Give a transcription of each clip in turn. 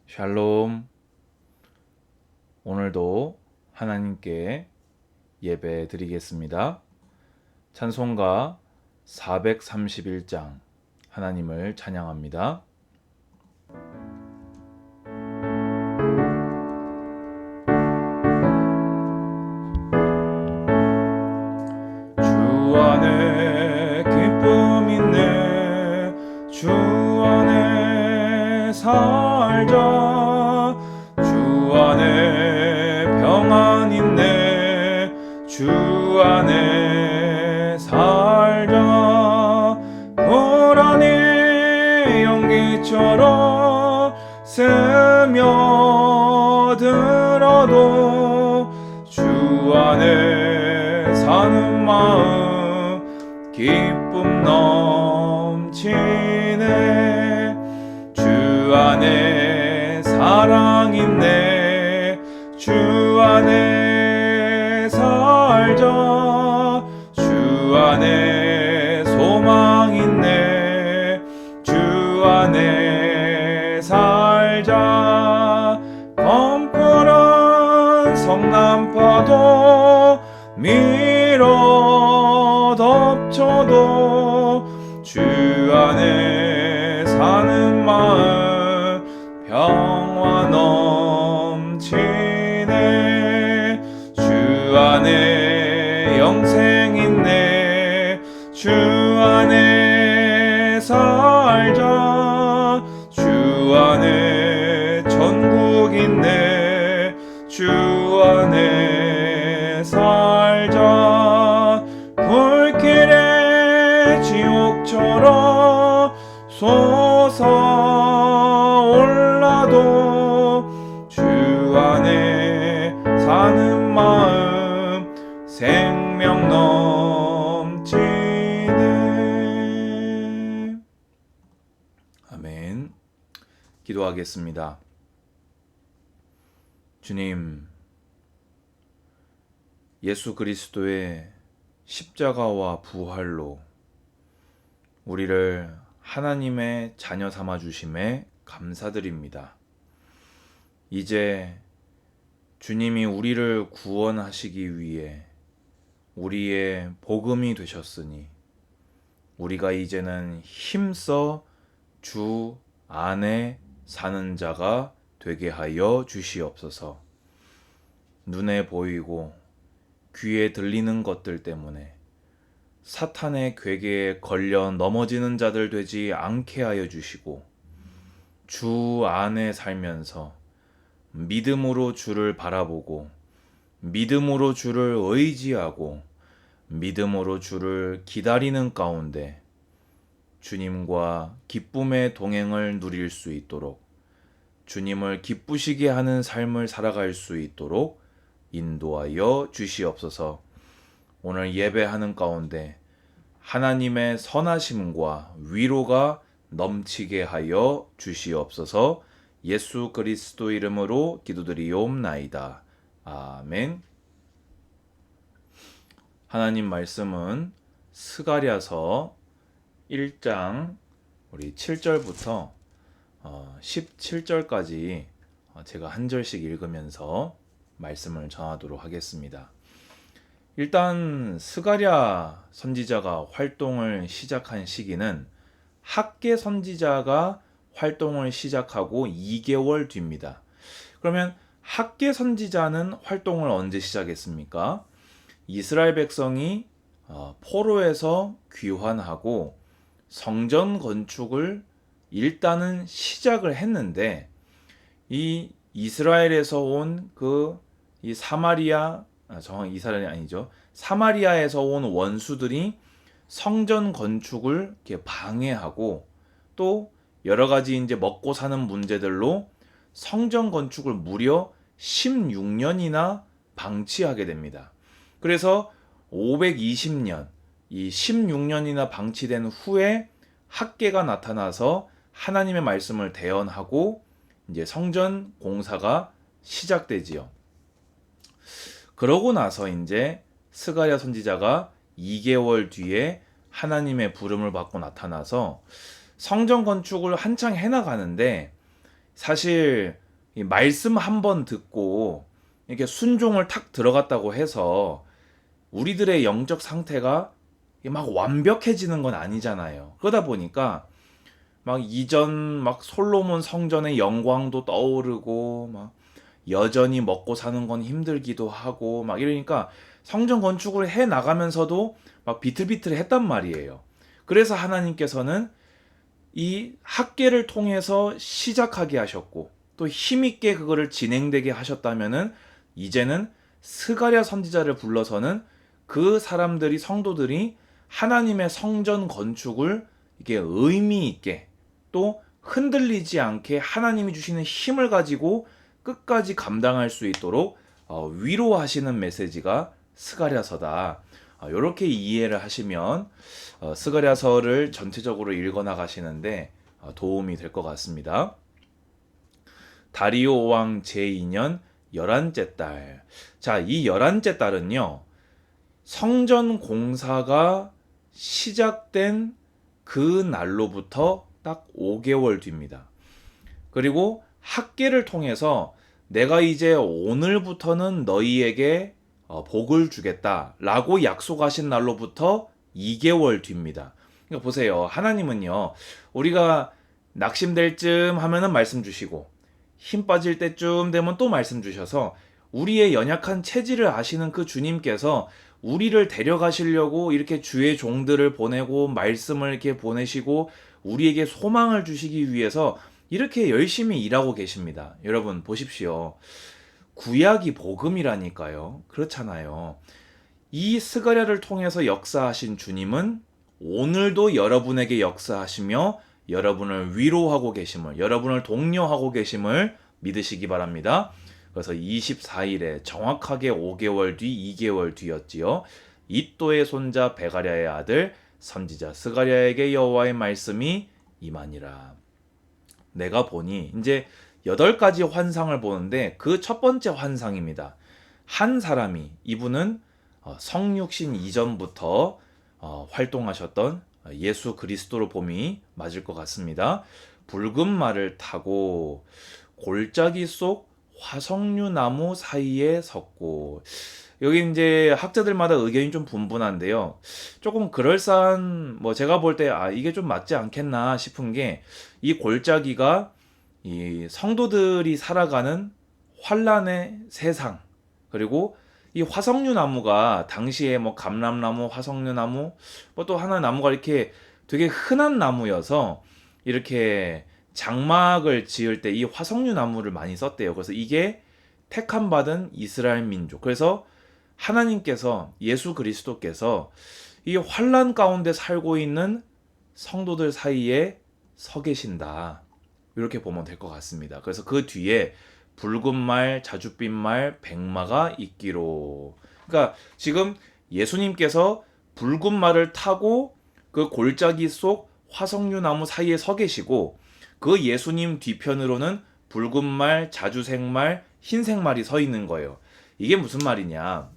샬롬. 오늘도 하나님께 예배 드리겠습니다. 찬송가 431장 하나님을 찬양합니다. 주 안에 기쁨 있네, 주 안에 살자. 주 안에 평안 있네, 주 안에 살자. 고라니 연기처럼 스며들어도 주 안에 사는 마음 기쁨 넘치네. 주 안에 사랑 있네, 주 안에 살자. 주 안에 소망 있네, 주 안에 살자. 검푸른 성난파도 밀어 덮쳐도 주 안에 사는 마음 평화 넘치네. 주 안에 영생 있네, 주 안에 살자. 주 안에 천국 있네, 주 안에 살자. 불길에 지옥처럼 솟아올라도 주 안에 사는 마음 생명 넘치네. 아멘. 기도하겠습니다. 주님, 예수 그리스도의 십자가와 부활로 우리를 하나님의 자녀 삼아 주심에 감사드립니다. 이제 주님이 우리를 구원하시기 위해 우리의 복음이 되셨으니 우리가 이제는 힘써 주 안에 사는 자가 되게 하여 주시옵소서. 눈에 보이고 귀에 들리는 것들 때문에 사탄의 괴계에 걸려 넘어지는 자들 되지 않게 하여 주시고 주 안에 살면서 믿음으로 주를 바라보고 믿음으로 주를 의지하고 믿음으로 주를 기다리는 가운데 주님과 기쁨의 동행을 누릴 수 있도록 주님을 기쁘시게 하는 삶을 살아갈 수 있도록 인도하여 주시옵소서. 오늘 예배하는 가운데 하나님의 선하심과 위로가 넘치게 하여 주시옵소서. 예수 그리스도 이름으로 기도드리옵나이다. 아멘. 하나님 말씀은 스가랴서 1장 우리 7절부터 17절까지 제가 한 절씩 읽으면서 말씀을 전하도록 하겠습니다. 일단 스가랴 선지자가 활동을 시작한 시기는 학개 선지자가 활동을 시작하고 2개월 뒤입니다. 그러면 학개 선지자는 활동을 언제 시작했습니까? 이스라엘 백성이 포로에서 귀환하고 성전 건축을 일단은 시작을 했는데 이 이스라엘에서 온 이 사마리아 정확히 이스라엘이 아니죠. 사마리아에서 온 원수들이 성전 건축을 이렇게 방해하고 또 여러 가지 이제 먹고 사는 문제들로 성전 건축을 무려 16년이나 방치하게 됩니다. 그래서 520년, 이 16년이나 방치된 후에 학개가 나타나서 하나님의 말씀을 대언하고 이제 성전 공사가 시작되지요. 그러고 나서 이제 스가랴 선지자가 2개월 뒤에 하나님의 부름을 받고 나타나서 성전 건축을 한창 해나가는데 사실 이 말씀 한 번 듣고 이렇게 순종을 탁 들어갔다고 해서 우리들의 영적 상태가 막 완벽해지는 건 아니잖아요. 그러다 보니까 막 이전 막 솔로몬 성전의 영광도 떠오르고 막 여전히 먹고 사는 건 힘들기도 하고 막 이러니까 성전 건축을 해 나가면서도 막 비틀비틀했단 말이에요. 그래서 하나님께서는 이 학계를 통해서 시작하게 하셨고 또 힘있게 그거를 진행되게 하셨다면은 이제는 스가랴 선지자를 불러서는 그 사람들이 성도들이 하나님의 성전 건축을 이게 의미 있게 또 흔들리지 않게 하나님이 주시는 힘을 가지고 끝까지 감당할 수 있도록 위로하시는 메시지가 스가랴서다. 이렇게 이해를 하시면 스가랴서를 전체적으로 읽어 나가시는데 도움이 될 것 같습니다. 다리오 왕 제2년 11째 달. 자, 이 11째 달은요. 성전 공사가 시작된 그 날로부터 딱 5개월 뒤입니다. 그리고 학계를 통해서 내가 이제 오늘부터는 너희에게 복을 주겠다라고 약속하신 날로부터 2개월 뒤입니다. 그러니까 보세요. 하나님은요. 우리가 낙심될 쯤 하면은 말씀 주시고 힘 빠질 때쯤 되면 또 말씀 주셔서 우리의 연약한 체질을 아시는 그 주님께서 우리를 데려가시려고 이렇게 주의 종들을 보내고 말씀을 이렇게 보내시고 우리에게 소망을 주시기 위해서 이렇게 열심히 일하고 계십니다. 여러분 보십시오. 구약이 복음이라니까요. 그렇잖아요. 이 스가랴를 통해서 역사하신 주님은 오늘도 여러분에게 역사하시며 여러분을 위로하고 계심을, 여러분을 독려하고 계심을 믿으시기 바랍니다. 그래서 24일에 정확하게 5개월 뒤, 2개월 뒤였지요. 이또의 손자 베가랴의 아들 선지자 스가랴에게 여호와의 말씀이 임하니라. 내가 보니 이제 8가지 환상을 보는데 그 첫 번째 환상입니다. 한 사람이 이분은 성육신 이전부터 활동하셨던 예수 그리스도로 봄이 맞을 것 같습니다. 붉은 말을 타고 골짜기 속 화석류 나무 사이에 섰고 여기 이제 학자들마다 의견이 좀 분분한데요. 조금 그럴싸한 뭐 제가 볼 때 이게 좀 맞지 않겠나 싶은 게 이 골짜기가 이 성도들이 살아가는 환란의 세상 그리고 이 화석류 나무가 당시에 뭐 감람나무, 화석류 나무 뭐 또 하나 나무가 이렇게 되게 흔한 나무여서 이렇게 장막을 지을 때 이 화석류 나무를 많이 썼대요. 그래서 이게 택함 받은 이스라엘 민족. 그래서 하나님께서 예수 그리스도께서 이 환란 가운데 살고 있는 성도들 사이에 서 계신다. 이렇게 보면 될 것 같습니다. 그래서 그 뒤에 붉은 말, 자줏빛 말, 백마가 있기로. 그러니까 지금 예수님께서 붉은 말을 타고 그 골짜기 속 화석류 나무 사이에 서 계시고 그 예수님 뒤편으로는 붉은 말, 자주색 말, 흰색 말이 서 있는 거예요. 이게 무슨 말이냐?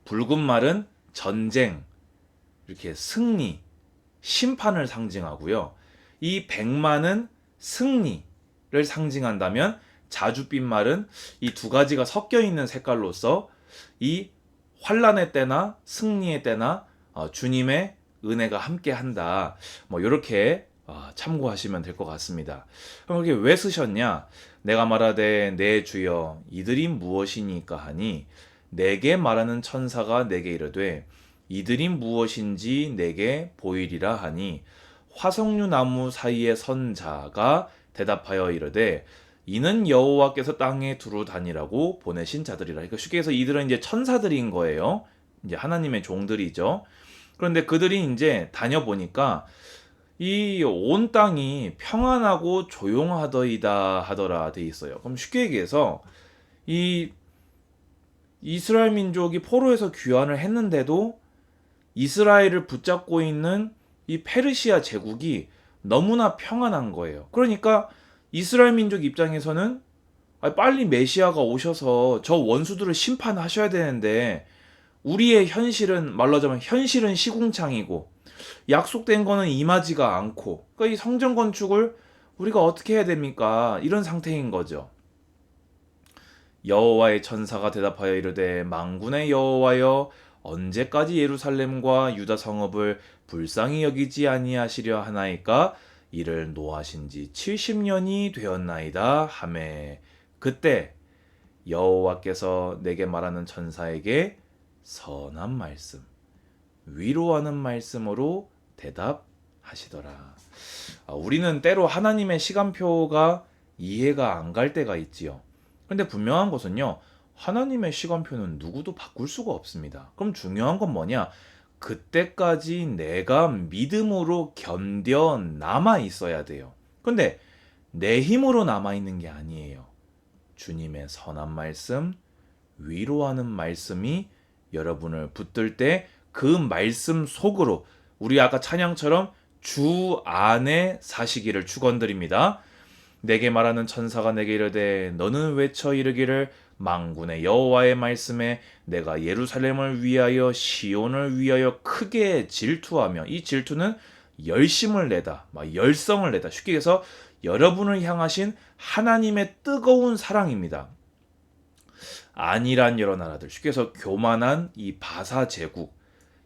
붉은 말은 전쟁, 이렇게 승리, 심판을 상징하고요. 이 백마는 승리를 상징한다면 자줏빛 말은 이 두 가지가 섞여 있는 색깔로서 이 환란의 때나 승리의 때나 주님의 은혜가 함께한다. 뭐 이렇게 참고하시면 될 것 같습니다. 그럼 이게 왜 쓰셨냐? 내가 말하되 내 주여 이들이 무엇이니까 하니 내게 말하는 천사가 내게 이르되 이들이 무엇인지 내게 보이리라 하니 화석류 나무 사이에 선 자가 대답하여 이르되 이는 여호와께서 땅에 두루 다니라고 보내신 자들이라. 그러니까 쉽게 해서 이들은 이제 천사들인 거예요. 이제 하나님의 종들이죠. 그런데 그들이 이제 다녀보니까 이 온 땅이 평안하고 조용하더이다 하더라 돼 있어요. 그럼 쉽게 얘기해서 이 이스라엘 민족이 포로에서 귀환을 했는데도 이스라엘을 붙잡고 있는 이 페르시아 제국이 너무나 평안한 거예요. 그러니까 이스라엘 민족 입장에서는 빨리 메시아가 오셔서 저 원수들을 심판하셔야 되는데 우리의 현실은 말로 하자면 현실은 시궁창이고 약속된 거는 임하지가 않고 그러니까 이 성전 건축을 우리가 어떻게 해야 됩니까? 이런 상태인 거죠. 여호와의 천사가 대답하여 이르되 만군의 여호와여 언제까지 예루살렘과 유다 성읍을 불쌍히 여기지 아니하시려 하나이까 이를 노하신 지 70년이 되었나이다 하매 그때 여호와께서 내게 말하는 천사에게 선한 말씀 위로하는 말씀으로 대답하시더라. 우리는 때로 하나님의 시간표가 이해가 안 갈 때가 있지요. 근데 분명한 것은요, 하나님의 시간표는 누구도 바꿀 수가 없습니다. 그럼 중요한 건 뭐냐? 그때까지 내가 믿음으로 견뎌 남아 있어야 돼요. 근데 내 힘으로 남아 있는 게 아니에요. 주님의 선한 말씀, 위로하는 말씀이 여러분을 붙들 때 그 말씀 속으로 우리 아까 찬양처럼 주 안에 사시기를 축원드립니다. 내게 말하는 천사가 내게 이르되 너는 외쳐 이르기를 만군의 여호와의 말씀에 내가 예루살렘을 위하여 시온을 위하여 크게 질투하며 이 질투는 열심을 내다, 열성을 내다. 쉽게 해서 여러분을 향하신 하나님의 뜨거운 사랑입니다. 안일한 여러 나라들, 쉽게 해서 교만한 이 바사 제국,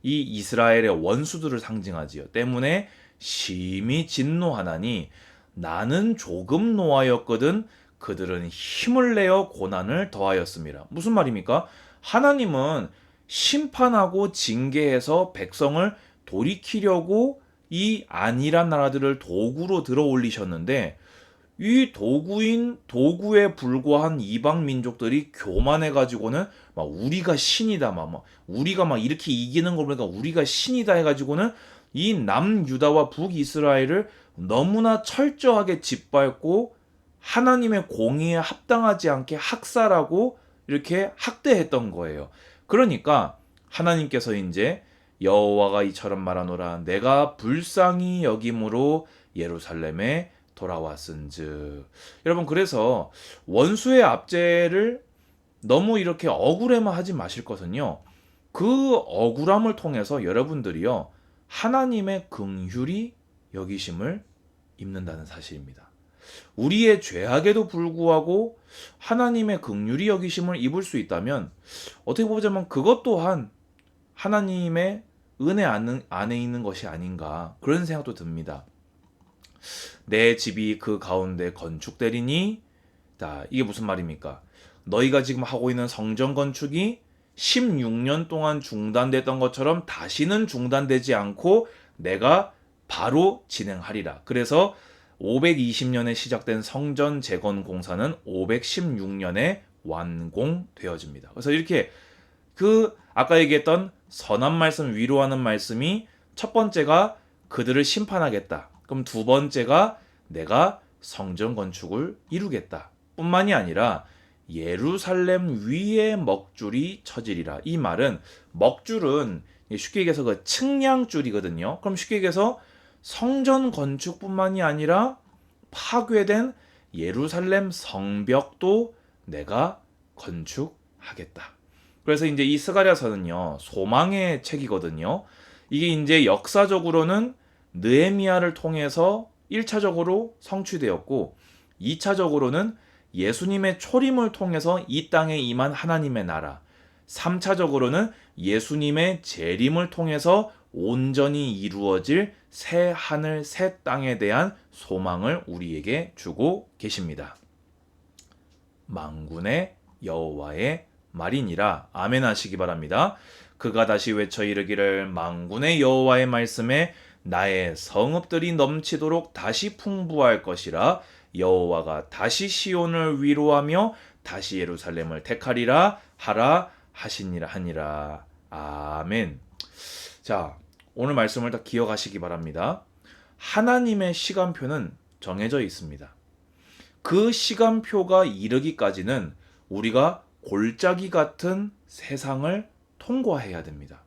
이 이스라엘의 원수들을 상징하지요. 때문에 심히 진노하나니 나는 조금 노하였거든 그들은 힘을 내어 고난을 더하였습니다. 무슨 말입니까? 하나님은 심판하고 징계해서 백성을 돌이키려고 이 안일한 나라들을 도구로 들어 올리셨는데 이 도구에 불과한 이방 민족들이 교만해 가지고는 막 우리가 신이다 우리가 막 이렇게 이기는 걸 보니까 우리가 신이다 해 가지고는 이 남유다와 북이스라엘을 너무나 철저하게 짓밟고 하나님의 공의에 합당하지 않게 학살하고 이렇게 학대했던 거예요. 그러니까 하나님께서 이제 여호와가 이처럼 말하노라 내가 불쌍히 여김으로 예루살렘에 돌아왔은즉. 여러분 그래서 원수의 압제를 너무 이렇게 억울해만 하지 마실 것은요. 그 억울함을 통해서 여러분들이요. 하나님의 긍휼이 여기심을 입는다는 사실입니다. 우리의 죄악에도 불구하고 하나님의 긍휼이 여기심을 입을 수 있다면 어떻게 보자면 그것 또한 하나님의 은혜 안에 있는 것이 아닌가 그런 생각도 듭니다. 내 집이 그 가운데 건축되리니 이게 무슨 말입니까? 너희가 지금 하고 있는 성전 건축이 16년 동안 중단됐던 것처럼 다시는 중단되지 않고 내가 바로 진행하리라. 그래서 520년에 시작된 성전 재건 공사는 516년에 완공되어집니다. 그래서 이렇게 아까 얘기했던 선한 말씀 위로하는 말씀이 첫 번째가 그들을 심판하겠다. 그럼 두 번째가 내가 성전 건축을 이루겠다. 뿐만이 아니라 예루살렘 위에 먹줄이 쳐지리라. 이 말은 먹줄은 쉽게 얘기해서 그 측량줄이거든요. 그럼 쉽게 얘기해서 성전 건축뿐만이 아니라 파괴된 예루살렘 성벽도 내가 건축하겠다. 그래서 이제 이 스가랴서는요, 소망의 책이거든요. 이게 이제 역사적으로는 느헤미야를 통해서 1차적으로 성취되었고 2차적으로는 예수님의 초림을 통해서 이 땅에 임한 하나님의 나라 3차적으로는 예수님의 재림을 통해서 온전히 이루어질 새 하늘 새 땅에 대한 소망을 우리에게 주고 계십니다. 만군의 여호와의 말이니라. 아멘 하시기 바랍니다. 그가 다시 외쳐 이르기를 만군의 여호와의 말씀에 나의 성읍들이 넘치도록 다시 풍부할 것이라. 여호와가 다시 시온을 위로하며 다시 예루살렘을 택하리라 하라 하시니라 하니라. 아멘. 자, 오늘 말씀을 다 기억하시기 바랍니다. 하나님의 시간표는 정해져 있습니다. 그 시간표가 이르기까지는 우리가 골짜기 같은 세상을 통과해야 됩니다.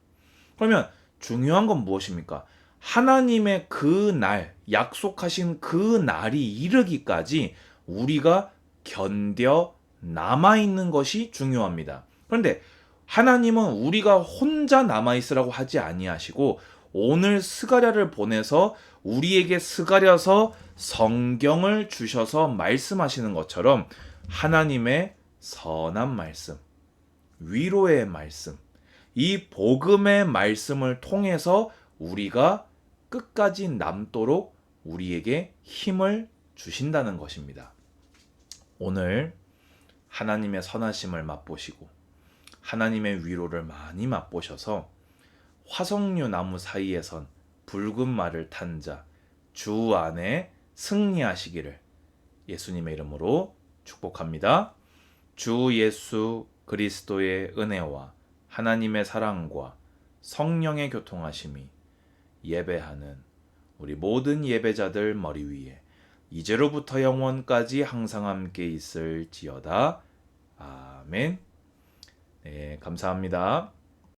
그러면 중요한 건 무엇입니까? 하나님의 그 날, 약속하신 그 날이 이르기까지 우리가 견뎌 남아있는 것이 중요합니다. 그런데 하나님은 우리가 혼자 남아있으라고 하지 아니하시고 오늘 스가랴를 보내서 우리에게 스가랴서 성경을 주셔서 말씀하시는 것처럼 하나님의 선한 말씀, 위로의 말씀, 이 복음의 말씀을 통해서 우리가 끝까지 남도록 우리에게 힘을 주신다는 것입니다. 오늘 하나님의 선하심을 맛보시고 하나님의 위로를 많이 맛보셔서 화석류 나무 사이에선 붉은 말을 탄 자, 주 안에 승리하시기를 예수님의 이름으로 축복합니다. 주 예수 그리스도의 은혜와 하나님의 사랑과 성령의 교통하심이 예배하는 우리 모든 예배자들 머리 위에 이제로부터 영원까지 항상 함께 있을지어다. 아멘. 네, 감사합니다.